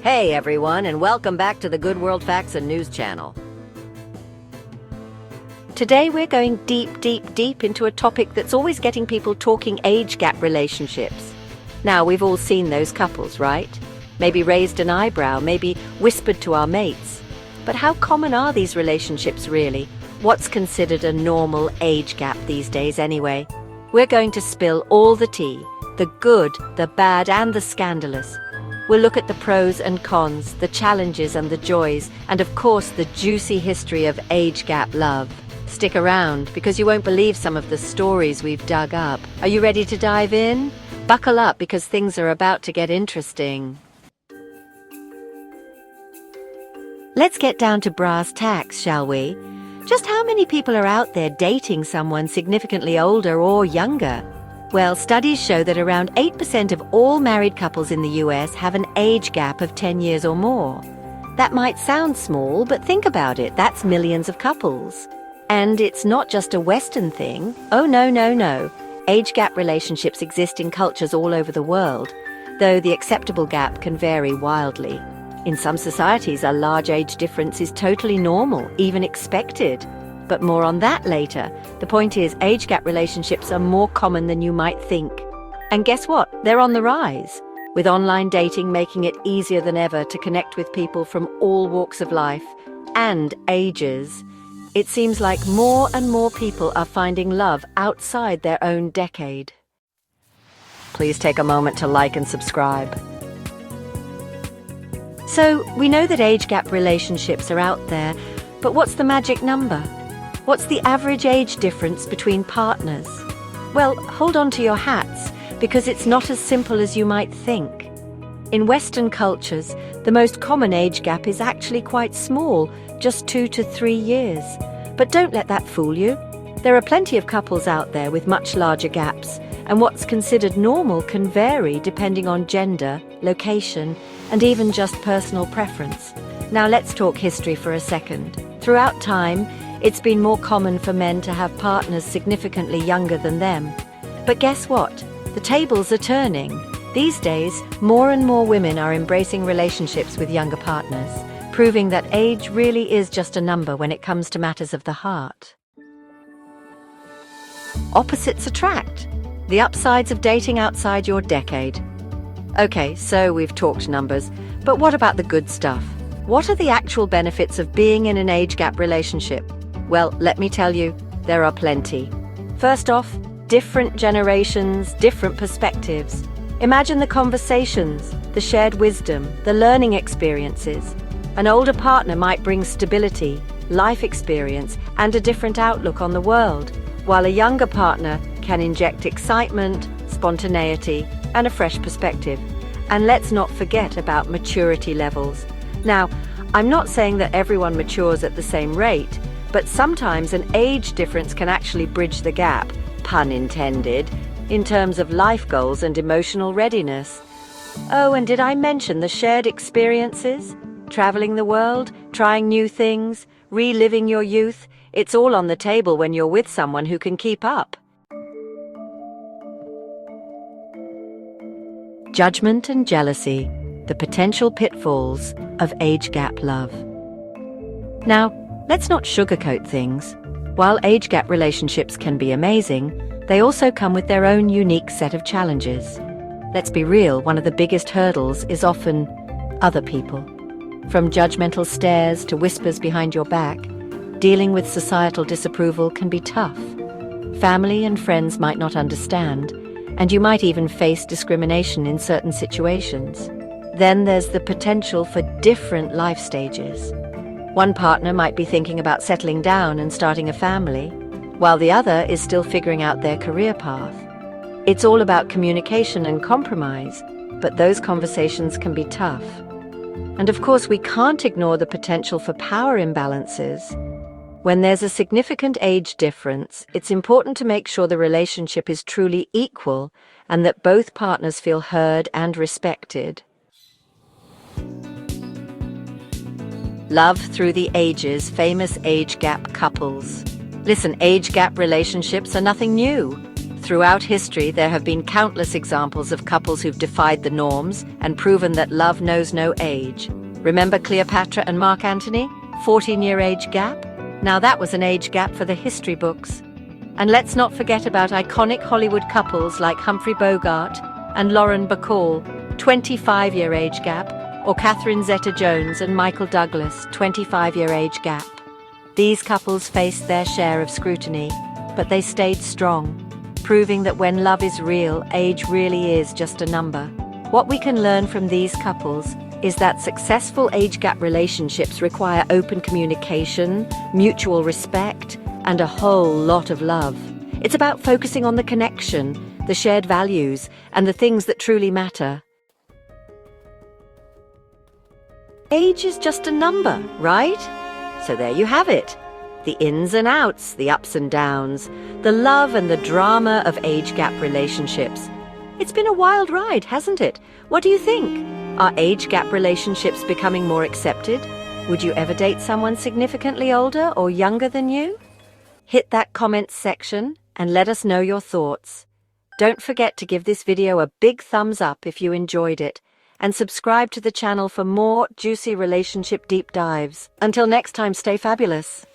Hey everyone, and welcome back to the Good World Facts and News channel. Today we're going deep into a topic that's always getting people talking age gap relationships. Now, we've all seen those couples, right? Maybe raised an eyebrow, maybe whispered to our mates. But how common are these relationships really? What's considered a normal age gap these days anyway? We're going to spill all the tea, the good, the bad, and the scandalous. We'll look at the pros and cons, the challenges and the joys, and of course the juicy history of age gap love. Stick around, because you won't believe some of the stories we've dug up. Are you ready to dive in? Buckle up, because things are about to get interesting. Let's get down to brass tacks, shall we? Just how many people are out there dating someone significantly older or younger? Well, studies show that around 8% of all married couples in the US have an age gap of 10 years or more. That might sound small, but think about it, that's millions of couples. And it's not just a Western thing. Oh, no. Age gap relationships exist in cultures all over the world, though the acceptable gap can vary wildly. In some societies, a large age difference is totally normal, even expected. But more on that later. The point is, age gap relationships are more common than you might think. And guess what? They're on the rise, with online dating making it easier than ever to connect with people from all walks of life and ages. It seems like more and more people are finding love outside their own decade. Please take a moment to like and subscribe. So, we know that age gap relationships are out there, but what's the magic number? What's the average age difference between partners? Well, hold on to your hats, because it's not as simple as you might think. In Western cultures, the most common age gap is actually quite small, just 2 to 3 years. But don't let that fool you. There are plenty of couples out there with much larger gaps, and what's considered normal can vary depending on gender, location, and even just personal preference. Now let's talk history for a second. Throughout time, it's been more common for men to have partners significantly younger than them. But guess what? The tables are turning. These days, more and more women are embracing relationships with younger partners, proving that age really is just a number when it comes to matters of the heart. Opposites attract. The upsides of dating outside your decade. Okay, so we've talked numbers, but what about the good stuff? What are the actual benefits of being in an age gap relationship? Well, let me tell you, there are plenty. First off, different generations, different perspectives. Imagine the conversations, the shared wisdom, the learning experiences. An older partner might bring stability, life experience, and a different outlook on the world, while a younger partner can inject excitement, spontaneity, and a fresh perspective. And let's not forget about maturity levels. Now, I'm not saying that everyone matures at the same rate, but sometimes an age difference can actually bridge the gap, pun intended, in terms of life goals and emotional readiness. Oh, and did I mention the shared experiences? Traveling the world, trying new things, reliving your youth, it's all on the table when you're with someone who can keep up. Judgment and jealousy, the potential pitfalls of age gap love. Now, let's not sugarcoat things. While age gap relationships can be amazing, they also come with their own unique set of challenges. Let's be real, one of the biggest hurdles is often other people. From judgmental stares to whispers behind your back, dealing with societal disapproval can be tough. Family and friends might not understand, and you might even face discrimination in certain situations. Then there's the potential for different life stages. One partner might be thinking about settling down and starting a family, while the other is still figuring out their career path. It's all about communication and compromise, but those conversations can be tough. And of course, we can't ignore the potential for power imbalances. When there's a significant age difference, it's important to make sure the relationship is truly equal and that both partners feel heard and respected. Love through the ages, famous age gap couples. Listen, age gap relationships are nothing new. Throughout history, there have been countless examples of couples who've defied the norms and proven that love knows no age. Remember Cleopatra and Mark Antony? 14-year age gap? Now that was an age gap for the history books. And let's not forget about iconic Hollywood couples like Humphrey Bogart and Lauren Bacall, 25-year age gap, or Catherine Zeta-Jones and Michael Douglas, 25-year age gap. These couples faced their share of scrutiny, but they stayed strong, proving that when love is real, age really is just a number. What we can learn from these couples is that successful age gap relationships require open communication, mutual respect, and a whole lot of love. It's about focusing on the connection, the shared values, and the things that truly matter. Age is just a number, right? So there you have it. The ins and outs, the ups and downs, the love and the drama of age gap relationships. It's been a wild ride, hasn't it? What do you think? Are age gap relationships becoming more accepted? Would you ever date someone significantly older or younger than you? Hit that comments section and let us know your thoughts. Don't forget to give this video a big thumbs up if you enjoyed it, and subscribe to the channel for more juicy relationship deep dives. Until next time, stay fabulous.